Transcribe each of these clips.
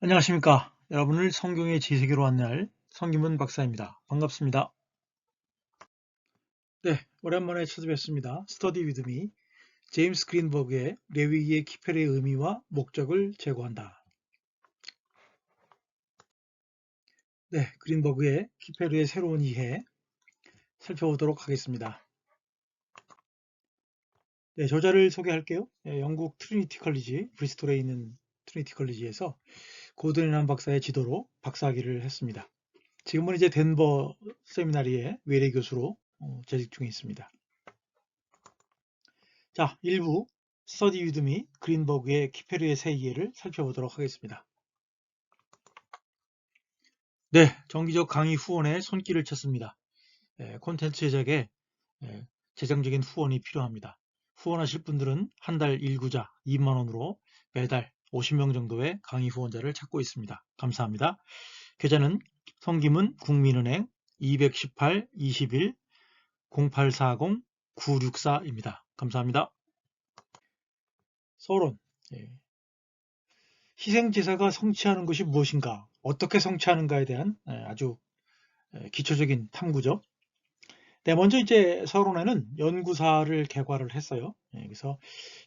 안녕하십니까. 여러분을 성경의 지세계로 안내할 성김은 박사입니다. 반갑습니다. 네, 오랜만에 찾아뵙습니다. 스터디 위드미 제임스 그린버그의 레위기의 키펠의 의미와 목적을 제고한다. 네, 그린버그의 키페르의 새로운 이해 살펴보도록 하겠습니다. 네, 저자를 소개할게요. 네, 영국 트리니티 컬리지, 브리스톨에 있는 트리니티 컬리지에서 고든앤한 박사의 지도로 박사학위를 했습니다. 지금은 이제 덴버 세미나리의 외래 교수로 재직 중에 있습니다. 자, 1부 스터디 위드미 그린버그의 키페르의 새 이해를 살펴보도록 하겠습니다. 네, 정기적 강의 후원에 손길을 쳤습니다. 콘텐츠 제작에 재정적인 후원이 필요합니다. 후원하실 분들은 한 달 1구자 2만원으로 매달 50명 정도의 강의 후원자를 찾고 있습니다. 감사합니다. 계좌는 성김은 국민은행 218-21 0840-964입니다. 감사합니다. 서론. 희생제사가 성취하는 것이 무엇인가, 어떻게 성취하는가에 대한 아주 기초적인 탐구죠. 네, 먼저 이제 서론에는 연구사를 개괄을 했어요. 그래서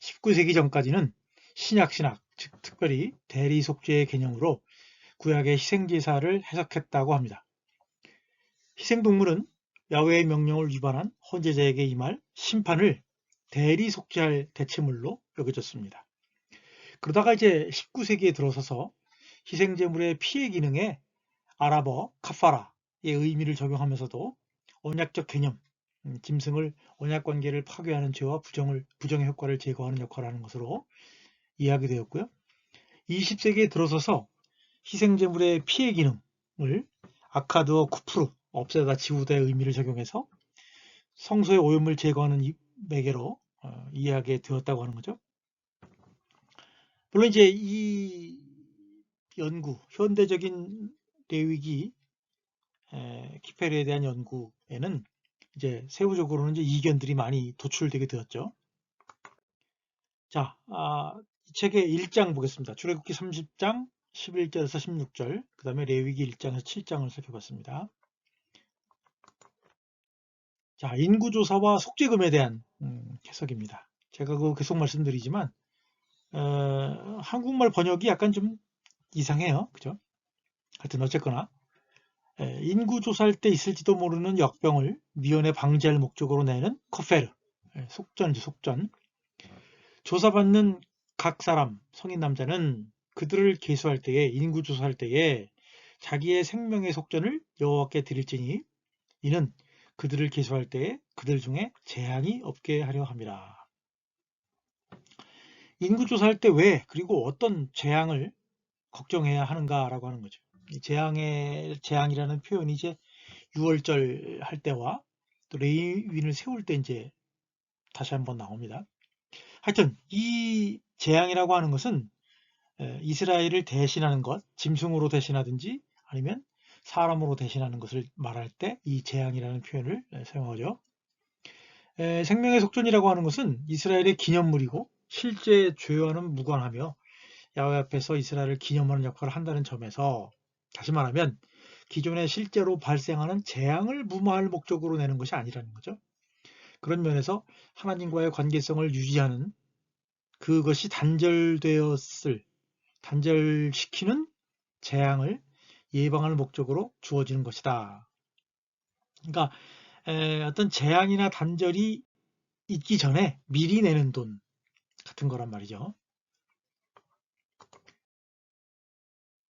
19세기 전까지는 신약, 즉 특별히 대리속죄의 개념으로 구약의 희생제사를 해석했다고 합니다. 희생동물은 야훼의 명령을 위반한 헌제자에게 임할 심판을 대리속죄할 대체물로 여겨졌습니다. 그러다가 이제 19세기에 들어서서 희생제물의 피해 기능에 아랍어 카파라의 의미를 적용하면서도 언약적 개념, 짐승을 언약관계를 파괴하는 죄와 부정의 효과를 제거하는 역할을 하는 것으로 이해하게 되었고요. 20세기에 들어서서 희생제물의 피해 기능을 아카드어 쿠프루, 없애다 지우다의 의미를 적용해서 성소의 오염을 제거하는 매개로 이해하게 되었다고 하는 거죠. 물론 이제 이 연구, 현대적인 레위기 키페르에 대한 연구에는 이제 세부적으로는 이제 이견들이 많이 도출되게 되었죠. 자, 이 책의 1장 보겠습니다. 출애굽기 30장 11절에서 16절, 그 다음에 레위기 1장에서 7장을 살펴봤습니다. 자, 인구조사와 속죄금에 대한 해석입니다. 제가 그거 계속 말씀드리지만 한국말 번역이 약간 좀 이상해요. 그죠? 하여튼 어쨌거나 인구조사할 때 있을지도 모르는 역병을 미연에 방지할 목적으로 내는 코페르, 속전이죠, 속전. 조사받는 각 사람, 성인 남자는 그들을 계수할 때에, 인구조사할 때에 자기의 생명의 속전을 여호와께 드릴지니 이는 그들을 계수할 때에 그들 중에 재앙이 없게 하려 함이라. 인구조사할 때 왜, 그리고 어떤 재앙을 걱정해야 하는가라고 하는 거죠. 이 재앙이라는 표현이 이제 유월절 할 때와 또 레위인을 세울 때 이제 다시 한번 나옵니다. 하여튼 이 재앙이라고 하는 것은 이스라엘을 대신하는 것, 짐승으로 대신하든지 아니면 사람으로 대신하는 것을 말할 때 이 재앙이라는 표현을 사용하죠. 생명의 속전이라고 하는 것은 이스라엘의 기념물이고 실제 죄와는 무관하며 야훼 앞에서 이스라엘을 기념하는 역할을 한다는 점에서, 다시 말하면 기존에 실제로 발생하는 재앙을 무마할 목적으로 내는 것이 아니라는 거죠. 그런 면에서 하나님과의 관계성을 유지하는, 그것이 단절시키는 재앙을 예방할 목적으로 주어지는 것이다. 그러니까 어떤 재앙이나 단절이 있기 전에 미리 내는 돈 같은 거란 말이죠.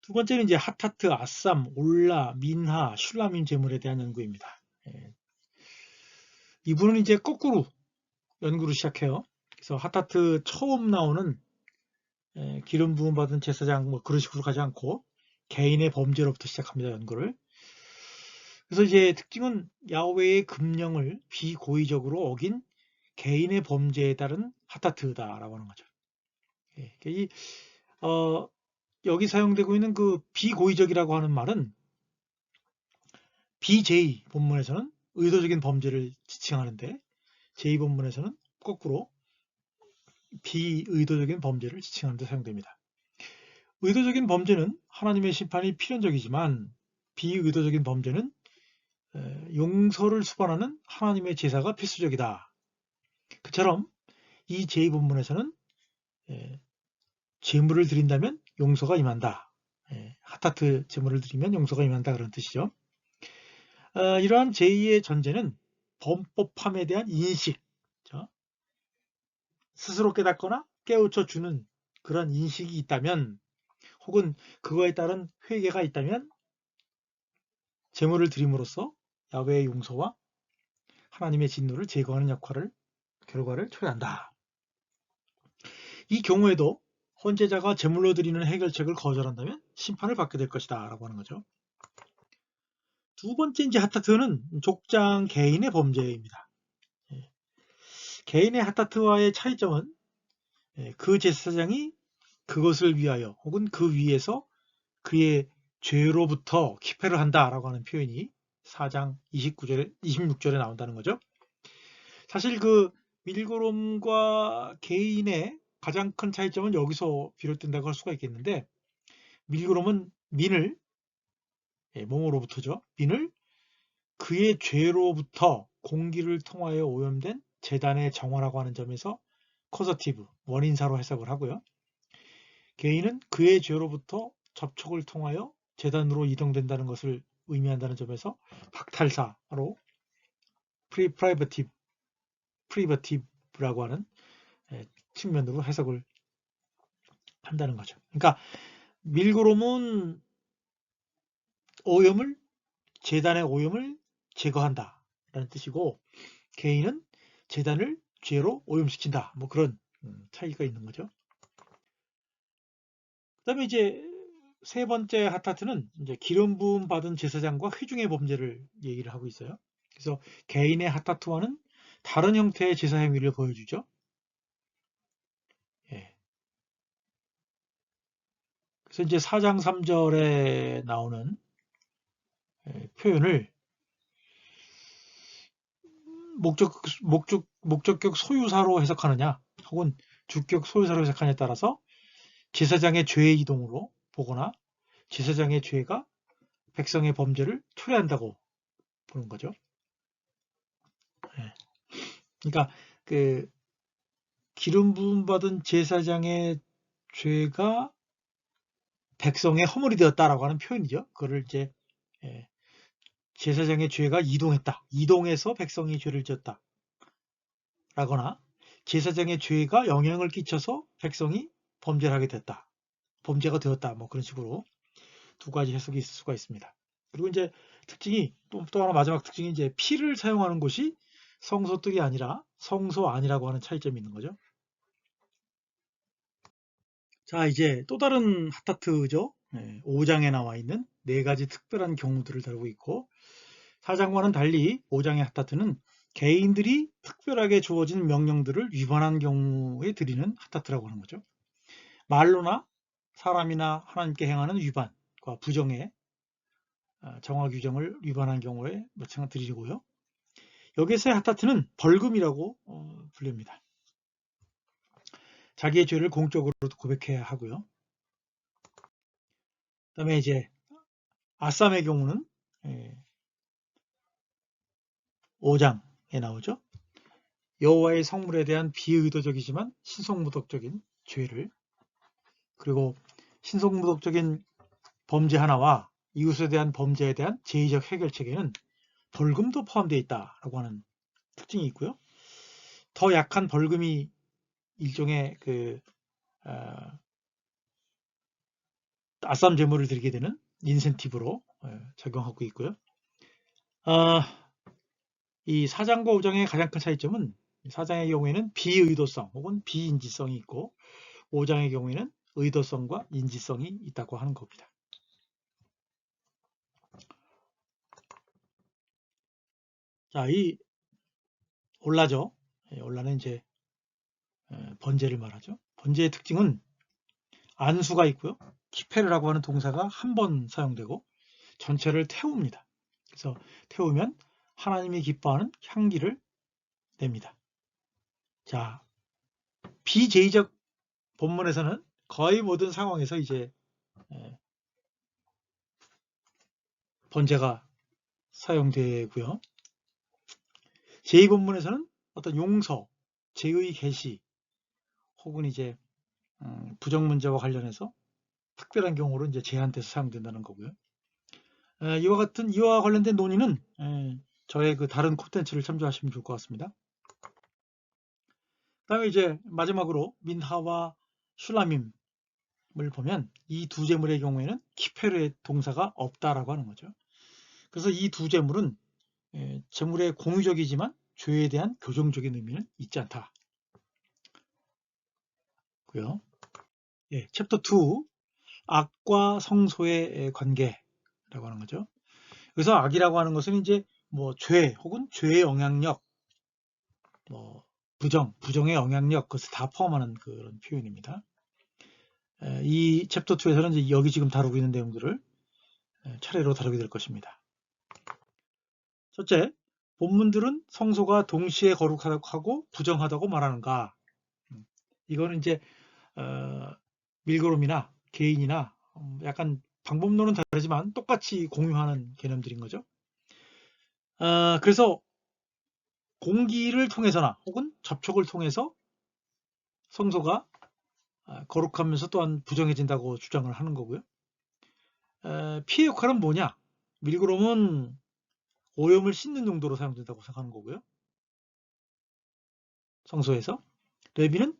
두 번째는 이제 하타트, 아쌈, 올라, 민하, 슐라민 제물에 대한 연구입니다. 이분은 이제 거꾸로 연구를 시작해요. 그래서 하타트 처음 나오는 기름 부음 받은 제사장 뭐 그런 식으로 가지 않고 개인의 범죄로부터 시작합니다, 연구를. 그래서 이제 특징은 야훼의 금령을 비고의적으로 어긴 개인의 범죄에 따른 하타트다라고 하는 거죠. 여기 사용되고 있는 그 비고의적이라고 하는 말은 BJ 본문에서는 의도적인 범죄를 지칭하는데 제2 본문에서는 거꾸로 비의도적인 범죄를 지칭하는 데 사용됩니다. 의도적인 범죄는 하나님의 심판이 필연적이지만 비의도적인 범죄는 용서를 수반하는 하나님의 제사가 필수적이다. 그처럼 이 제2본문에서는 제물을 드린다면 용서가 임한다. 하타트 제물을 드리면 용서가 임한다 그런 뜻이죠. 이러한 제2의 전제는 범법함에 대한 인식, 스스로 깨닫거나 깨우쳐 주는 그런 인식이 있다면, 혹은 그거에 따른 회개가 있다면 제물을 드림으로써 야훼의 용서와 하나님의 진노를 제거하는 결과를 초래한다. 이 경우에도 헌제자가 제물로 드리는 해결책을 거절한다면 심판을 받게 될 것이다 라고 하는 거죠. 두 번째 이제 하타트는 족장 개인의 범죄입니다. 개인의 하타트와의 차이점은 그 제사장이 그것을 위하여 혹은 그 위에서 그의 죄로부터 키페를 한다라고 하는 표현이 4장 26절에 나온다는 거죠. 사실 그 밀고롬과 개인의 가장 큰 차이점은 여기서 비롯된다고 할 수가 있겠는데, 밀고롬은 민을, 몸으로부터죠. 민을 그의 죄로부터 공기를 통하여 오염된 제단의 정화라고 하는 점에서 코저티브, 원인사로 해석을 하고요. 개인은 그의 죄로부터 접촉을 통하여 제단으로 이동된다는 것을 의미한다는 점에서 박탈사로 프리버티브라고 하는 측면으로 해석을 한다는 거죠. 그러니까 밀고롬은 제단의 오염을 제거한다 라는 뜻이고, 개인은 제단을 죄로 오염시킨다, 뭐 그런 차이가 있는 거죠. 그 다음에 이제 세 번째 하타트는 이제 기름 부음 받은 제사장과 회중의 범죄를 얘기를 하고 있어요. 그래서 개인의 하타트와는 다른 형태의 제사 행위를 보여주죠. 그래서 이제 4장 3절에 나오는 표현을 목적격 소유사로 해석하느냐 혹은 주격 소유사로 해석하느냐에 따라서 제사장의 죄의 이동으로 보거나 제사장의 죄가 백성의 범죄를 초래한다고 보는 거죠. 그러니까 그 기름 부음 받은 제사장의 죄가 백성의 허물이 되었다라고 하는 표현이죠. 그거를 이제 제사장의 죄가 이동해서 백성이 죄를 지었다 라거나 제사장의 죄가 영향을 끼쳐서 백성이 범죄를 하게 됐다, 범죄가 되었다, 뭐 그런 식으로 두 가지 해석이 있을 수가 있습니다. 그리고 이제 특징이 또 하나, 마지막 특징이 이제 피를 사용하는 곳이 성소뜰이 아니라 성소 안이라고 하는 차이점이 있는 거죠. 자, 이제 또 다른 하타트죠. 5장에 나와 있는 네 가지 특별한 경우들을 다루고 있고, 4장과는 달리 5장의 하타트는 개인들이 특별하게 주어진 명령들을 위반한 경우에 드리는 하타트라고 하는 거죠. 말로나 사람이나 하나님께 행하는 위반과 부정의 정화 규정을 위반한 경우에 드리고요. 여기서의 하타트는 벌금이라고 불립니다. 자기의 죄를 공적으로도 고백해야 하고요. 그 다음에 이제 아쌈의 경우는 5장에 나오죠. 여호와의 성물에 대한 비의도적이지만 신성모독적인 죄를, 그리고 신성모독적인 범죄 하나와 이웃에 대한 범죄에 대한 제의적 해결책에는 벌금도 포함되어 있다라고 하는 특징이 있고요. 더 약한 벌금이 일종의 아쌈 제물을 드리게 되는 인센티브로 적용하고 있고요. 이 4장과 5장의 가장 큰 차이점은 4장의 경우에는 비의도성 혹은 비인지성이 있고 5장의 경우에는 의도성과 인지성이 있다고 하는 겁니다. 자, 이 올라죠. 올라는 이제 번제를 말하죠. 번제의 특징은 안수가 있고요. 키페르라고 하는 동사가 한 번 사용되고 전체를 태웁니다. 그래서 태우면 하나님이 기뻐하는 향기를 냅니다. 자, 비제의적 본문에서는 거의 모든 상황에서 이제 번제가 사용되고요. 제2본문에서는 어떤 용서, 제의 개시 혹은 이제 부정 문제와 관련해서 특별한 경우로 이제 제한돼서 사용된다는 거고요. 이와 관련된 논의는 저의 그 다른 콘텐츠를 참조하시면 좋을 것 같습니다. 그다음에 이제 마지막으로 민하와 슐라밈을 보면 이 두 제물의 경우에는 키페르의 동사가 없다라고 하는 거죠. 그래서 이 두 제물은 제물의 공유적이지만 죄에 대한 교정적인 의미는 있지 않다. 고요. 챕터 2 악과 성소의 관계라고 하는 거죠. 그래서 악이라고 하는 것은 이제 뭐 죄 혹은 죄의 영향력, 뭐 부정의 영향력, 그것을 다 포함하는 그런 표현입니다. 이 챕터 2에서는 이제 여기 지금 다루고 있는 내용들을 차례로 다루게 될 것입니다. 첫째, 본문들은 성소가 동시에 거룩하고 부정하다고 말하는가? 이거는 이제 밀그롬이나 개인이나 약간 방법론은 다르지만 똑같이 공유하는 개념들인 거죠. 그래서 공기를 통해서나 혹은 접촉을 통해서 성소가 거룩하면서 또한 부정해진다고 주장을 하는 거고요. 피의 역할은 뭐냐? 밀그롬은 오염을 씻는 용도로 사용된다고 생각하는 거고요. 성소에서. 레비는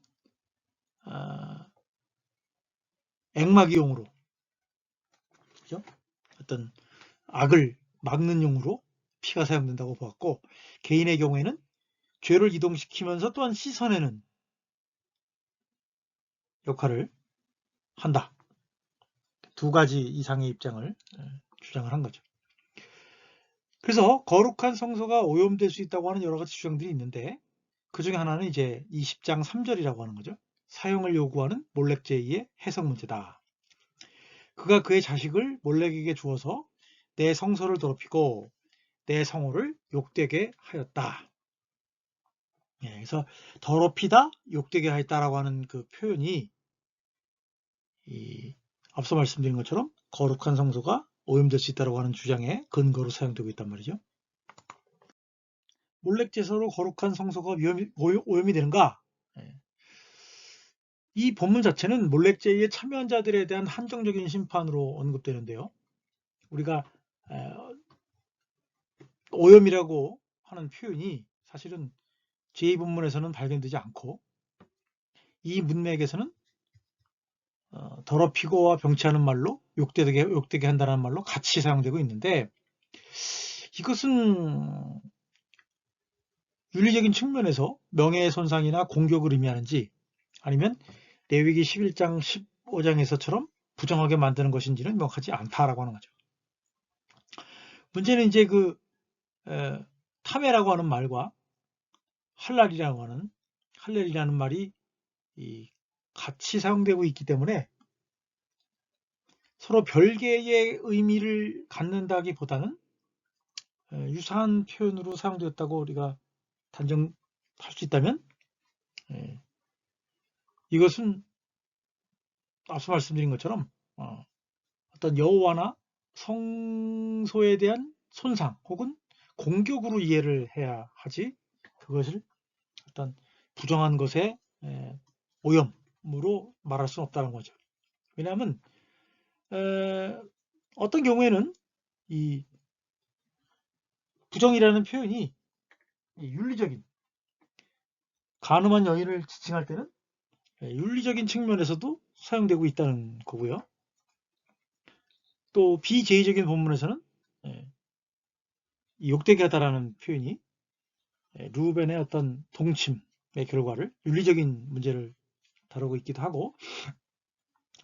액막이용으로, 그죠? 어떤 악을 막는 용으로 피가 사용된다고 보았고, 개인의 경우에는 죄를 이동시키면서 또한 씻어내는 역할을 한다. 두 가지 이상의 입장을 주장을 한 거죠. 그래서 거룩한 성소가 오염될 수 있다고 하는 여러 가지 주장들이 있는데, 그 중에 하나는 이제 20장 3절이라고 하는 거죠. 사용을 요구하는 몰렉 제의의 해석 문제다. 그가 그의 자식을 몰렉에게 주어서 내 성소를 더럽히고 내 성호를 욕되게 하였다. 그래서 더럽히다, 욕되게 하였다라고 하는 그 표현이 앞서 말씀드린 것처럼 거룩한 성소가 오염될 수 있다고 하는 주장의 근거로 사용되고 있단 말이죠. 몰렉 제사로 거룩한 성소가 오염이 되는가? 이 본문 자체는 몰렉 제의에 참여한 자들에 대한 한정적인 심판으로 언급되는데요. 우리가 오염이라고 하는 표현이 사실은 제2본문에서는 발견되지 않고, 이 문맥에서는 더럽히고와 병치하는 말로 욕되게 한다는 말로 같이 사용되고 있는데, 이것은 윤리적인 측면에서 명예훼손상이나 공격을 의미하는지, 아니면 레위기 11장 15장에서처럼 부정하게 만드는 것인지는 명확하지 않다라고 하는 거죠. 문제는 이제 그 타메라고 하는 말과 할렐이라는 말이 같이 사용되고 있기 때문에 서로 별개의 의미를 갖는다기보다는 유사한 표현으로 사용되었다고 우리가 단정할 수 있다면, 이것은 앞서 말씀드린 것처럼 어떤 여호와나 성소에 대한 손상 혹은 공격으로 이해를 해야 하지, 그것을 어떤 부정한 것의 오염으로 말할 수는 없다는 거죠. 왜냐하면 어떤 경우에는 이 부정이라는 표현이 윤리적인, 간음한 여인을 지칭할 때는 윤리적인 측면에서도 사용되고 있다는 거고요. 또 비제의적인 본문에서는 욕되게 하다라는 표현이 르우벤의 어떤 동침의 결과를, 윤리적인 문제를 다루고 있기도 하고,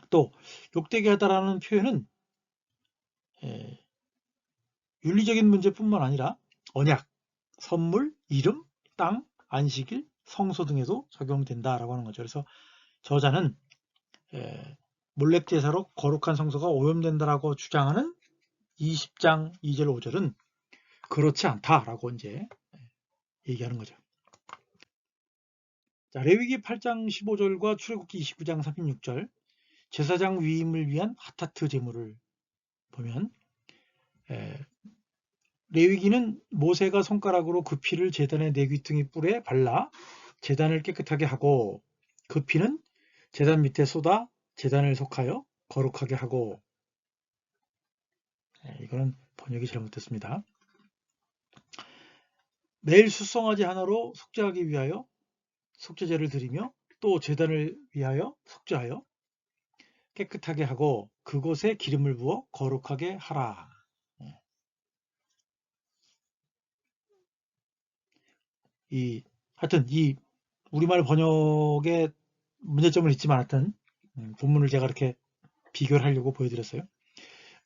또 욕되게 하다라는 표현은 윤리적인 문제뿐만 아니라 언약, 선물, 이름, 땅, 안식일, 성소 등에도 적용된다라고 하는 거죠. 그래서 저자는 몰렉 제사로 거룩한 성소가 오염된다라고 주장하는 20장 2절 5절은 그렇지 않다라고 이제 얘기하는 거죠. 자, 레위기 8장 15절과 출애굽기 29장 36절, 제사장 위임을 위한 핫타트 제물을 보면 레위기는 모세가 손가락으로 그 피를 제단의 네 귀퉁이 뿔에 발라 제단을 깨끗하게 하고 그 피는 제단 밑에 쏟아 제단을 속하여 거룩하게 하고 이거는 번역이 잘못됐습니다. 매일 수송아지 하나로 속죄하기 위하여 속죄제를 드리며 또 제단을 위하여 속죄하여 깨끗하게 하고 그곳에 기름을 부어 거룩하게 하라. 하여튼 이 우리말 번역에 문제점은 있지만 하여튼 본문을 제가 이렇게 비교를 하려고 보여드렸어요.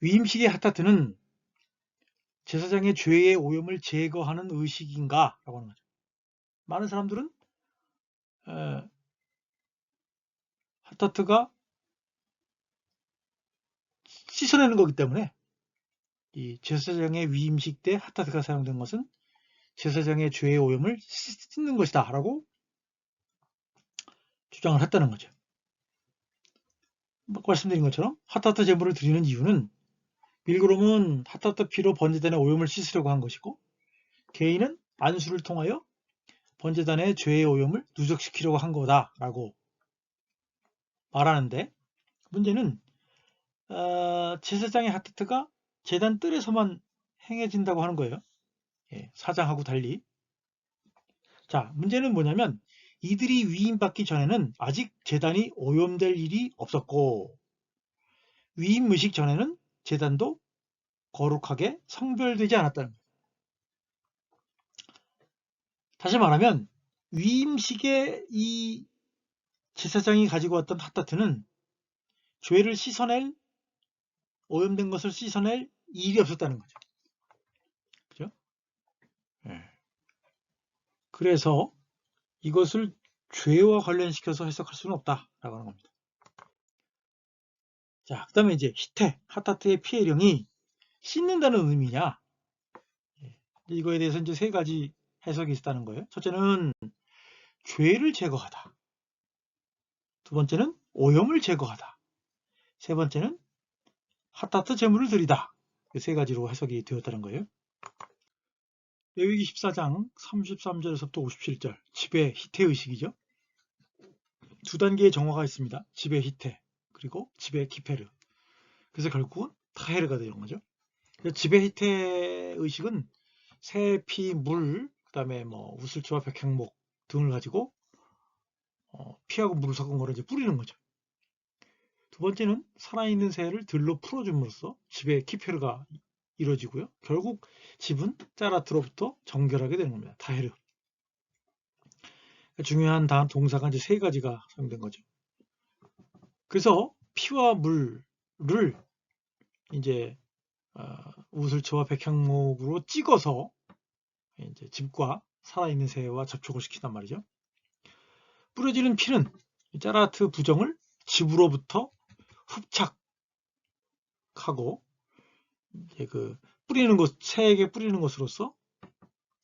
위임식의 핫타트는 제사장의 죄의 오염을 제거하는 의식인가? 라고 하는 거죠. 많은 사람들은 핫타트가 씻어내는 거기 때문에 이 제사장의 위임식 때 핫타트가 사용된 것은 제사장의 죄의 오염을 씻는 것이다 라고 주장을 했다는 거죠. 말씀드린 것처럼 핫타트 제물을 드리는 이유는 빌그롬은 핫타트 피로 번제단의 오염을 씻으려고 한 것이고 개인은 안수를 통하여 번제단의 죄의 오염을 누적시키려고 한 거다라고 말하는데 문제는 제사장의 핫타트가 제단 뜰에서만 행해진다고 하는 거예요. 사장하고 달리. 자, 문제는 뭐냐면 이들이 위임받기 전에는 아직 제단이 오염될 일이 없었고 위임 의식 전에는 제단도 거룩하게 성별되지 않았다는 거예요. 다시 말하면 위임식에 이 제사장이 가지고 왔던 핫타트는 죄를 씻어낼 오염된 것을 씻어낼 일이 없었다는 거죠. 그죠? 그래서 이것을 죄와 관련시켜서 해석할 수는 없다라고 하는 겁니다. 자, 그 다음에 이제 히테, 핫타트의 피해령이 씻는다는 의미냐? 이거에 대해서 이제 세 가지 해석이 있다는 거예요. 첫째는 죄를 제거하다. 두 번째는 오염을 제거하다. 세 번째는 핫타트 제물을 드리다. 세 가지로 해석이 되었다는 거예요. 레위기 14장 33절에서부터 57절 지배 히테 의식이죠. 두 단계의 정화가 있습니다. 지배 히테 그리고 지배 키페르. 그래서 결국은 타헤르가 되는 거죠. 지배 히테 의식은 새, 피, 물, 그다음에 뭐 우슬초와 백향목 등을 가지고 피하고 물을 섞은 거를 이제 뿌리는 거죠. 두 번째는 살아있는 새를 들로 풀어줌으로써 지배 키페르가 이루어지고요. 결국 집은 짜라트로부터 정결하게 되는 겁니다. 타헤르. 중요한 동사가 이제 세 가지가 사용된 거죠. 그래서 피와 물을 이제 우슬초와 백향목으로 찍어서 이제 집과 살아있는 새와 접촉을 시킨단 말이죠. 뿌려지는 피는 짜라트 부정을 집으로부터 흡착하고 이제 그 뿌리는 것 새에게 뿌리는 것으로서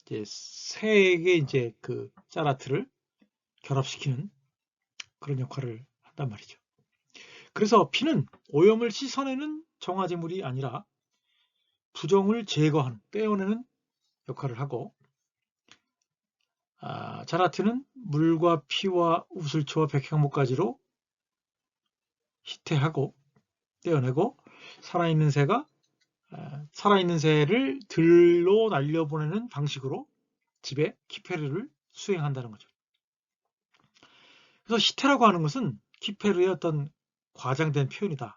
이제 새에게 이제 그 짜라트를 결합시키는 그런 역할을 한단 말이죠. 그래서 피는 오염을 씻어내는 정화제물이 아니라 부정을 제거하는, 떼어내는 역할을 하고 짜라트는 물과 피와 우슬초와 백향목가지로 히테하고 떼어내고 살아있는 새를 들로 날려보내는 방식으로 집에 키페르를 수행한다는 거죠. 그래서 히테라고 하는 것은 키페르의 어떤 과장된 표현이다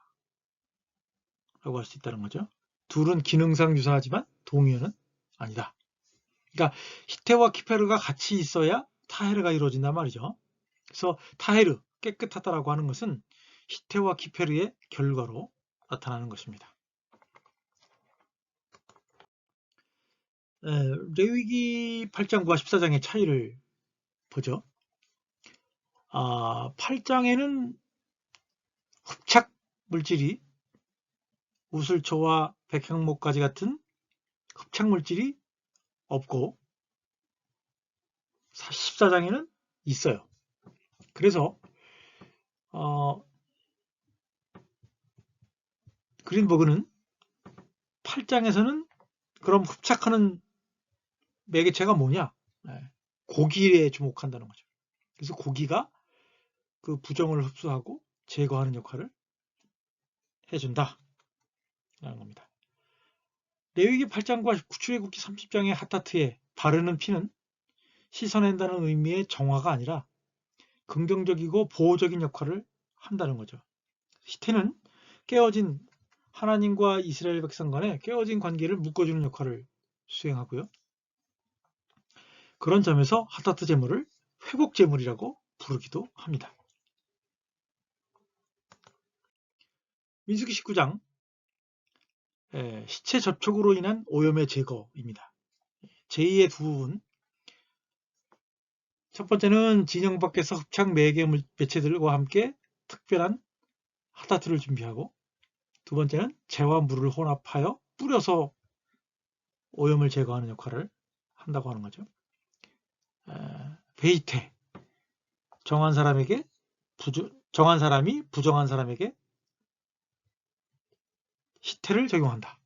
라고 할 수 있다는 거죠. 둘은 기능상 유사하지만 동의어는 아니다. 그러니까 히테와 키페르가 같이 있어야 타헤르가 이루어진단 말이죠. 그래서 타헤르, 깨끗하다라고 하는 것은 히테와 키페르의 결과로 나타나는 것입니다. 레위기 8장과 14장의 차이를 보죠. 8장에는 흡착 물질이 우슬초와 백향목가지 같은 흡착 물질이 없고 14장에는 있어요. 그래서 그린버그는 8장에서는 그럼 흡착하는 매개체가 뭐냐? 고기에 주목한다는 거죠. 그래서 고기가 그 부정을 흡수하고 제거하는 역할을 해준다 라는 겁니다. 레위기 8장과 출애굽기 30장의 핫타트에 바르는 피는 씻어낸다는 의미의 정화가 아니라 긍정적이고 보호적인 역할을 한다는 거죠. 히테는 깨어진 하나님과 이스라엘 백성 간의 깨어진 관계를 묶어주는 역할을 수행하고요. 그런 점에서 핫타트 제물을 회복 제물이라고 부르기도 합니다. 민수기 19장 시체 접촉으로 인한 오염의 제거입니다. 제2의 두 부분, 첫 번째는 진영 밖에서 흡착 매개 매체들과 함께 특별한 핫타트를 준비하고, 두 번째는 재와 물을 혼합하여 뿌려서 오염을 제거하는 역할을 한다고 하는 거죠. 베이테, 정한 사람이 부정한 사람에게 히테를 적용한다.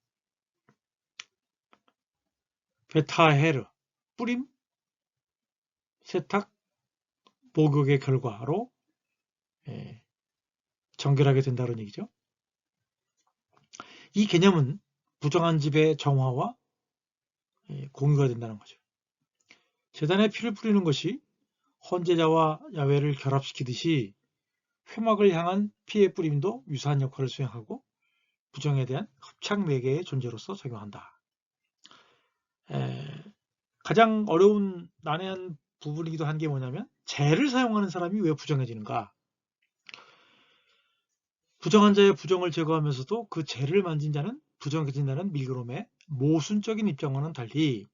베타헤르, 뿌림, 세탁, 목욕의 결과로 정결하게 된다는 얘기죠. 이 개념은 부정한 집의 정화와 공유가 된다는 거죠. 제단에 피를 뿌리는 것이 헌제자와 야훼를 결합시키듯이 회막을 향한 피의 뿌림도 유사한 역할을 수행하고 부정에 대한 흡착 매개의 존재로서 작용한다. 가장 어려운 난해한 부분이기도 한 게 뭐냐면, 재를 사용하는 사람이 왜 부정해지는가? 부정한 자의 부정을 제거하면서도 그 재를 만진 자는 부정해진다는 밀그롬의 모순적인 입장과는 달리,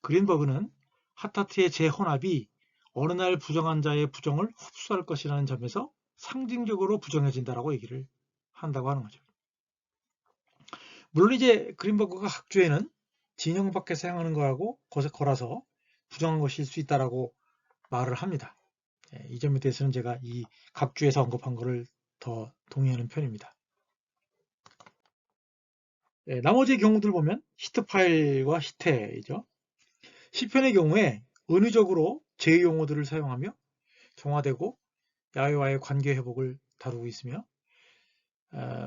그린버그는 핫타트의 재혼합이 어느 날 부정한 자의 부정을 흡수할 것이라는 점에서 상징적으로 부정해진다라고 얘기를 한다고 하는 거죠. 물론 이제 그린버그가 학주에는 진영 밖에 사용하는 거하고 거라서 부정한 것일 수 있다라고 말을 합니다. 이 점에 대해서는 제가 이 각주에서 언급한 거를 더 동의하는 편입니다. 나머지 경우들 보면 히트 파일과 히테이죠. 시편의 경우에 은유적으로 제 용어들을 사용하며 정화되고 야훼와의 관계 회복을 다루고 있으며,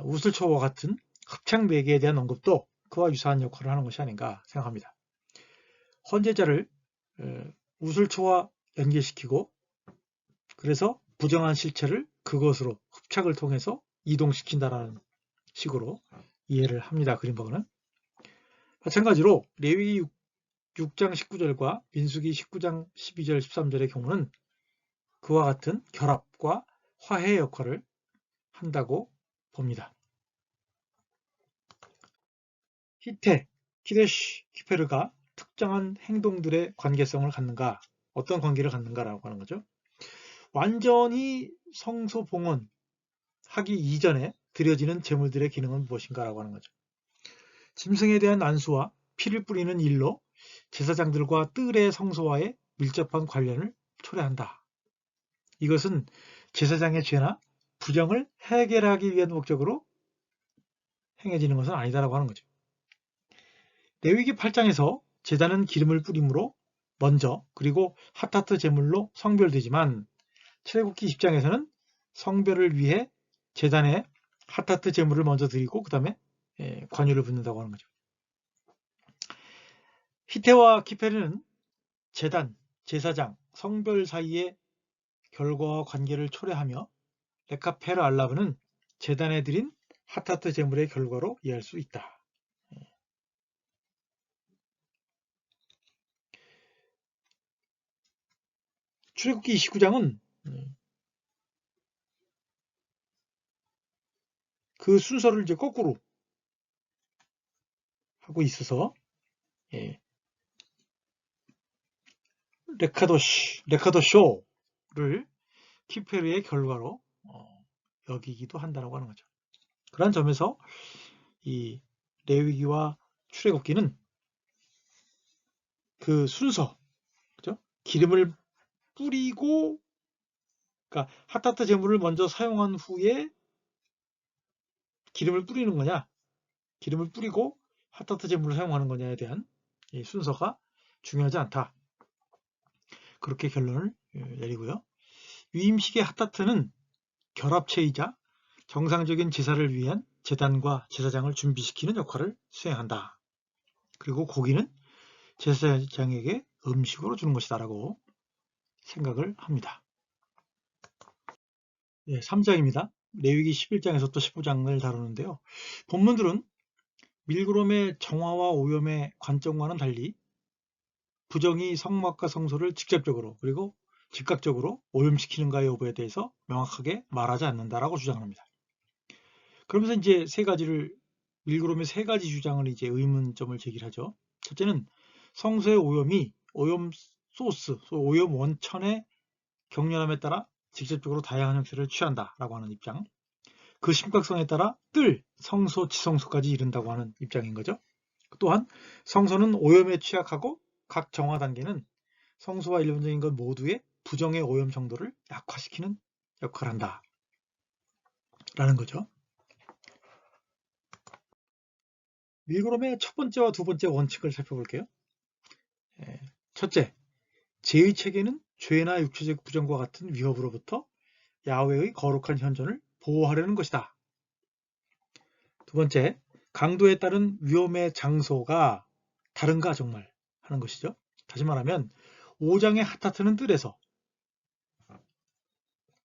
우슬초와 같은 합창 매개에 대한 언급도 그와 유사한 역할을 하는 것이 아닌가 생각합니다. 헌제자를 우슬초와 연계시키고, 그래서 부정한 실체를 그것으로 흡착을 통해서 이동시킨다라는 식으로 이해를 합니다. 그린버그는. 마찬가지로 레위기 6장 19절과 민수기 19장 12절 13절의 경우는 그와 같은 결합과 화해 역할을 한다고 봅니다. 히테, 키데시, 키페르가 특정한 행동들의 관계성을 갖는가, 어떤 관계를 갖는가라고 하는 거죠. 완전히 성소 봉헌하기 이전에 드려지는 제물들의 기능은 무엇인가라고 하는 거죠. 짐승에 대한 안수와 피를 뿌리는 일로 제사장들과 뜰의 성소와의 밀접한 관련을 초래한다. 이것은 제사장의 죄나 부정을 해결하기 위한 목적으로 행해지는 것은 아니다라고 하는 거죠. 레위기 8장에서 제단은 기름을 뿌림으로 먼저, 그리고 핫타트 제물로 성별되지만 출애굽기 10장에서는 성별을 위해 제단에 핫타트 제물을 먼저 드리고 그 다음에 관유를 붓는다고 하는 거죠. 히테와 키페르는 제단, 제사장, 성별 사이의 결과와 관계를 초래하며, 레카페르 알라브는 제단에 드린 핫타트 제물의 결과로 이해할 수 있다. 출애굽기 29장은 그 순서를 이제 거꾸로 하고 있어서 레카도쇼를 키페르의 결과로 여기기도 한다고 하는 거죠. 그런 점에서 이 레위기와 출애굽기는 그 순서, 그죠? 기름을 뿌리고, 그러니까 핫타트 제물을 먼저 사용한 후에 기름을 뿌리는 거냐, 기름을 뿌리고 핫타트 제물을 사용하는 거냐에 대한 이 순서가 중요하지 않다. 그렇게 결론을 내리고요. 위임식의 핫타트는 결합체이자 정상적인 제사를 위한 제단과 제사장을 준비시키는 역할을 수행한다. 그리고 고기는 제사장에게 음식으로 주는 것이다 라고 생각을 합니다. 3장입니다. 레위기 11장에서 또 15장을 다루는데요. 본문들은 밀그롬의 정화와 오염의 관점과는 달리 부정이 성막과 성소를 직접적으로 그리고 즉각적으로 오염시키는가 여부에 대해서 명확하게 말하지 않는다라고 주장합니다. 그러면서 이제 밀그롬의 세 가지 주장을 이제 의문점을 제기하죠. 첫째는 성소의 오염이 오염 소스, 오염 원천의 격렬함에 따라 직접적으로 다양한 형태를 취한다라고 하는 입장. 그 심각성에 따라 성소, 지성소까지 이른다고 하는 입장인 거죠. 또한 성소는 오염에 취약하고 각 정화 단계는 성소와 일반적인 것 모두의 부정의 오염 정도를 약화시키는 역할을 한다 라는 거죠. 밀그롬의 첫 번째와 두 번째 원칙을 살펴볼게요. 첫째, 제의 체계는 죄나 육체적 부정과 같은 위협으로부터 야훼의 거룩한 현존을 보호하려는 것이다. 두 번째, 강도에 따른 위험의 장소가 다른가 정말 하는 것이죠. 다시 말하면 5장의 핫타트는 뜰에서,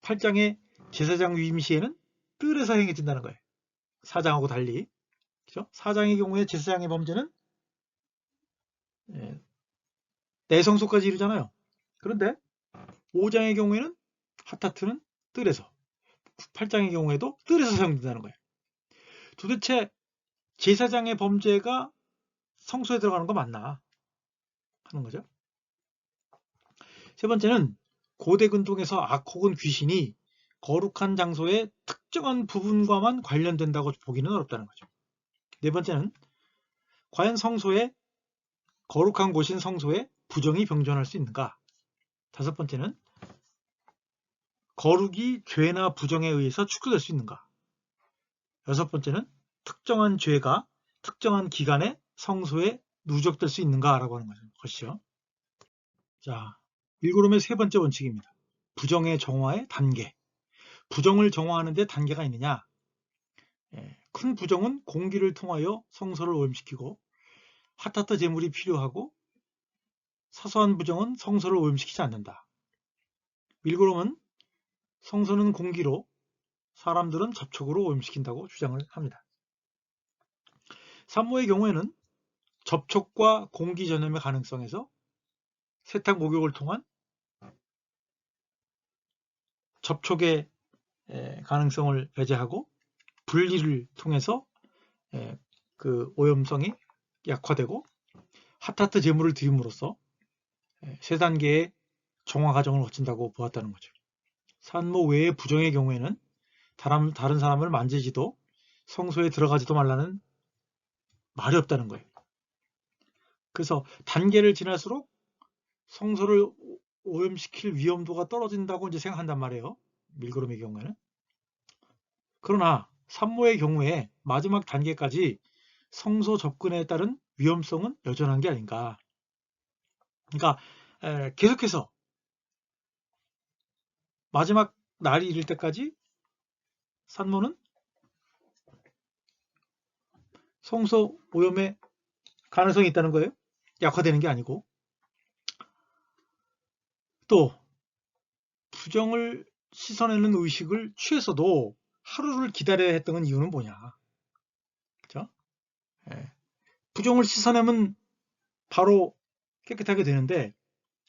8장의 제사장 위임 시에는 뜰에서 행해진다는 거예요. 4장하고 달리. 그렇죠? 4장의 경우에 제사장의 범죄는 내성소까지 이르잖아요. 그런데 5장의 경우에는 핫타트는 뜰에서, 8장의 경우에도 뜰에서 사용된다는 거예요. 도대체 제사장의 범죄가 성소에 들어가는 거 맞나 하는 거죠. 세 번째는 고대 근동에서 악 혹은 귀신이 거룩한 장소의 특정한 부분과만 관련된다고 보기는 어렵다는 거죠. 네 번째는 과연 거룩한 곳인 성소에 부정이 병존할 수 있는가? 다섯 번째는 거룩이 죄나 부정에 의해서 축소될 수 있는가? 여섯 번째는 특정한 죄가 특정한 기간에 성소에 누적될 수 있는가라고 하는 것이죠. 자, 밀그롬의 세 번째 원칙입니다. 부정의 정화의 단계. 부정을 정화하는 데 단계가 있느냐? 큰 부정은 공기를 통하여 성소를 오염시키고 핫타트 제물이 필요하고 사소한 부정은 성소를 오염시키지 않는다. 밀그롬은 성소는 공기로 사람들은 접촉으로 오염시킨다고 주장을 합니다. 산모의 경우에는 접촉과 공기 전염의 가능성에서 세탁 목욕을 통한 접촉의 가능성을 배제하고 분리를 통해서 그 오염성이 약화되고 핫타트 제물을 드림으로써 세 단계의 정화 과정을 거친다고 보았다는 거죠. 산모 외의 부정의 경우에는 다른 사람을 만지지도 성소에 들어가지도 말라는 말이 없다는 거예요. 그래서 단계를 지날수록 성소를 오염시킬 위험도가 떨어진다고 이제 생각한단 말이에요. 밀그롬의 경우에는. 그러나 산모의 경우에 마지막 단계까지 성소 접근에 따른 위험성은 여전한 게 아닌가. 그러니까 계속해서 마지막 날이 이를 때까지 산모는 성소 오염의 가능성이 있다는 거예요. 약화되는 게 아니고. 또 부정을 씻어내는 의식을 취해서도 하루를 기다려야 했던 이유는 뭐냐. 그죠? 부정을 씻어내면 바로 깨끗하게 되는데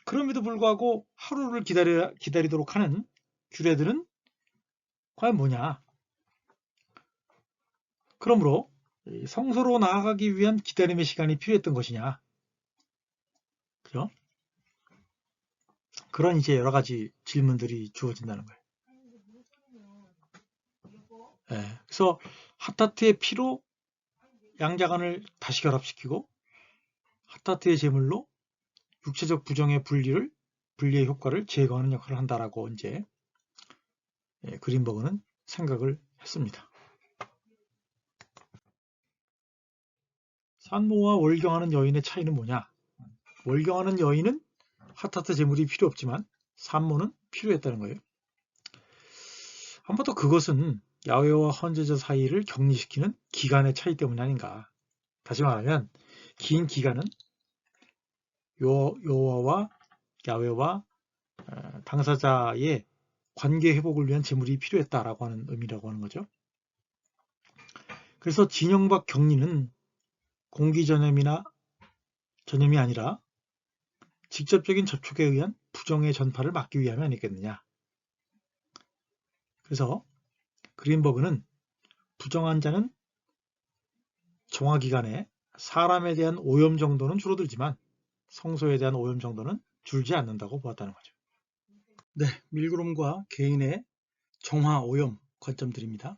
그럼에도 불구하고 하루를 기다리도록 하는 규례들은 과연 뭐냐. 그러므로 성소로 나아가기 위한 기다림의 시간이 필요했던 것이냐. 그죠? 그런 이제 여러 가지 질문들이 주어진다는 거예요. 그래서 핫타트의 피로 양자간을 다시 결합시키고 핫타트의 제물로 육체적 부정의 분리의 효과를 제거하는 역할을 한다라고 이제 그린버그는 생각을 했습니다. 산모와 월경하는 여인의 차이는 뭐냐? 월경하는 여인은 핫하트 제물이 필요 없지만 산모는 필요했다는 거예요. 한 번 더 그것은 야훼와 헌제자 사이를 격리시키는 기간의 차이 때문이 아닌가. 다시 말하면 긴 기간은 여호와와 야훼와 당사자의 관계 회복을 위한 제물이 필요했다라고 하는 의미라고 하는 거죠. 그래서 진영박 격리는 공기 전염이 아니라 직접적인 접촉에 의한 부정의 전파를 막기 위함이 아니겠느냐. 그래서 그린버그는 부정한 자는 정화 기간에 사람에 대한 오염 정도는 줄어들지만 성소에 대한 오염 정도는 줄지 않는다고 보았다는 거죠. 네, 밀그롬과 개인의 정화 오염 관점들입니다.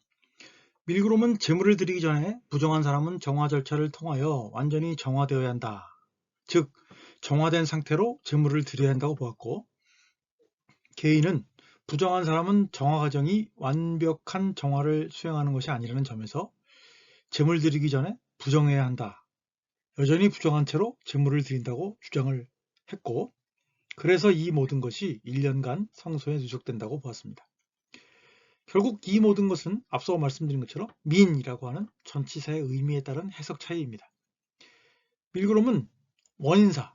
밀그롬은 제물을 드리기 전에 부정한 사람은 정화 절차를 통하여 완전히 정화되어야 한다. 즉 정화된 상태로 제물을 드려야 한다고 보았고, 개인은 부정한 사람은 정화 과정이 완벽한 정화를 수행하는 것이 아니라는 점에서 제물 드리기 전에 부정해야 한다. 여전히 부정한 채로 제물을 드린다고 주장을 했고, 그래서 이 모든 것이 1년간 성소에 누적된다고 보았습니다. 결국 이 모든 것은 앞서 말씀드린 것처럼 민이라고 하는 전치사의 의미에 따른 해석 차이입니다. 밀그롬은 원인사,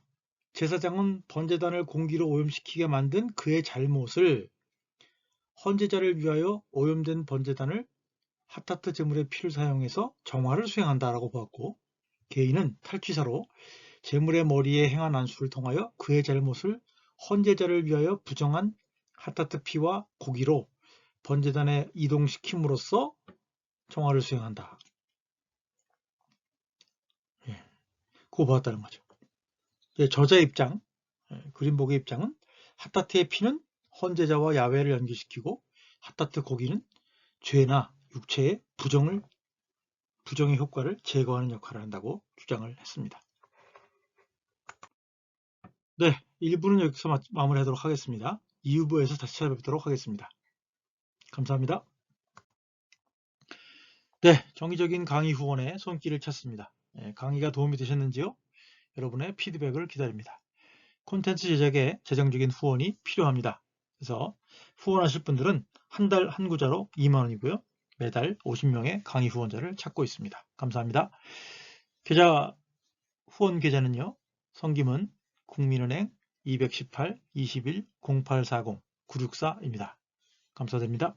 제사장은 번제단을 공기로 오염시키게 만든 그의 잘못을 헌제자를 위하여 오염된 번제단을 핫하트 제물의 피를 사용해서 정화를 수행한다라고 보았고, 개인은 탈취사로 제물의 머리에 행한 안수를 통하여 그의 잘못을 헌제자를 위하여 부정한 핫하트 피와 고기로 번제단에 이동시킴으로써 정화를 수행한다. 그거 보았다는 거죠. 저자의 입장, 그린복의 입장은 핫하트의 피는 헌제자와 야훼를 연결시키고 핫하트 고기는 죄나 육체의 부정의 효과를 제거하는 역할을 한다고 주장을 했습니다. 네, 1부는 여기서 마무리하도록 하겠습니다. 2부에서 다시 찾아뵙도록 하겠습니다. 감사합니다. 네, 정기적인 강의 후원의 손길을 찾습니다. 강의가 도움이 되셨는지요? 여러분의 피드백을 기다립니다. 콘텐츠 제작에 재정적인 후원이 필요합니다. 그래서 후원하실 분들은 한 달 한 구자로 2만원이고요. 매달 50명의 강의 후원자를 찾고 있습니다. 감사합니다. 후원 계좌는요. 성김은 국민은행 218-21-0840-964입니다. 감사드립니다.